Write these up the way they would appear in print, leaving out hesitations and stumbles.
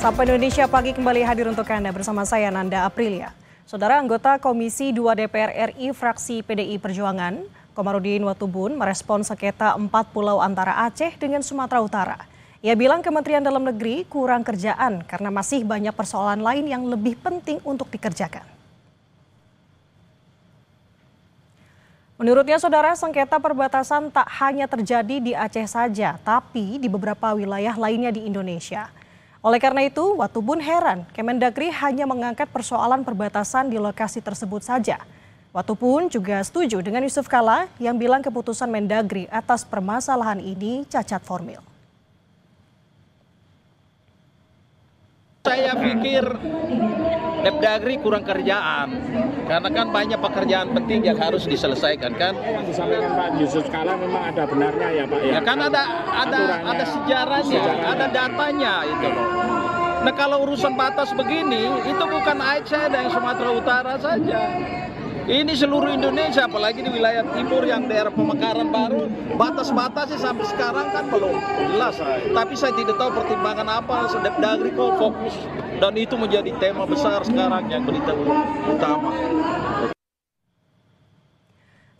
Sapa Indonesia Pagi kembali hadir untuk Anda bersama saya Nanda Aprilia. Saudara anggota Komisi 2 DPR RI fraksi PDI Perjuangan, Komarudin Watubun merespon sengketa 4 pulau antara Aceh dengan Sumatera Utara. Ia bilang Kementerian Dalam Negeri kurang kerjaan karena masih banyak persoalan lain yang lebih penting untuk dikerjakan. Menurutnya saudara, sengketa perbatasan tak hanya terjadi di Aceh saja, tapi di beberapa wilayah lainnya di Indonesia. Oleh karena itu, Watubun heran Kemendagri hanya mengangkat persoalan perbatasan di lokasi tersebut saja. Watubun juga setuju dengan Yusuf Kala yang bilang keputusan Mendagri atas permasalahan ini cacat formil. Saya pikir Mendagri kurang kerjaan, karena kan banyak pekerjaan penting yang harus diselesaikan kan. Disampaikan Pak Yusuf Kala memang ada benarnya ya Pak ya. Ya kan ada sejarahnya, ada datanya itu loh. Nah kalau urusan batas begini, itu bukan Aceh dan Sumatera Utara saja. Ini seluruh Indonesia, apalagi di wilayah timur yang daerah Pemekaran baru, batas-batasnya sampai sekarang kan belum jelas. Tapi saya tidak tahu pertimbangan apa, Mendagri kok fokus. Dan itu menjadi tema besar sekarang yang berita utama.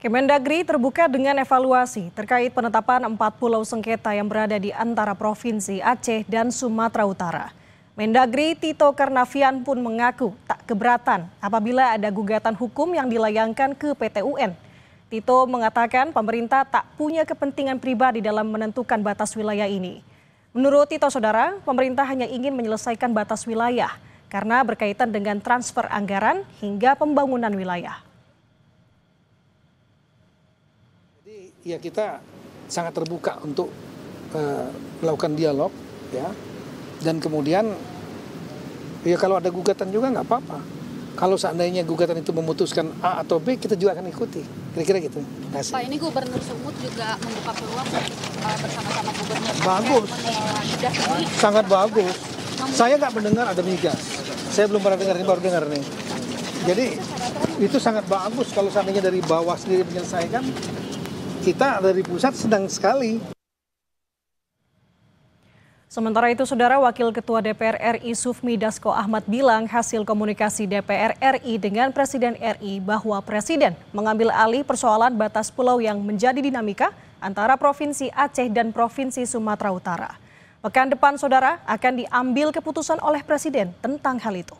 Kemendagri terbuka dengan evaluasi terkait penetapan 4 pulau sengketa yang berada di antara Provinsi Aceh dan Sumatera Utara. Mendagri Tito Karnavian pun mengaku tak keberatan apabila ada gugatan hukum yang dilayangkan ke PT UN. Tito mengatakan pemerintah tak punya kepentingan pribadi dalam menentukan batas wilayah ini. Menurut Tito saudara, pemerintah hanya ingin menyelesaikan batas wilayah karena berkaitan dengan transfer anggaran hingga pembangunan wilayah. Jadi ya kita sangat terbuka untuk melakukan dialog ya. Dan kemudian ya kalau ada gugatan juga nggak apa-apa. Kalau seandainya gugatan itu memutuskan A atau B, kita juga akan ikuti. Kira-kira gitu. Pak, ini Gubernur Sumut juga membuka peluang bersama-sama Gubernur. Bagus, sangat bagus. Saya nggak mendengar ada migas. Saya belum pernah dengar, ini baru dengar nih. Jadi itu sangat bagus kalau seandainya dari bawah sendiri menyelesaikan. Kita dari pusat sedang sekali. Sementara itu, saudara, Wakil Ketua DPR RI Sufmi Dasko Ahmad bilang hasil komunikasi DPR RI dengan Presiden RI bahwa Presiden mengambil alih persoalan batas pulau yang menjadi dinamika antara Provinsi Aceh dan Provinsi Sumatera Utara. Pekan depan, saudara, akan diambil keputusan oleh Presiden tentang hal itu.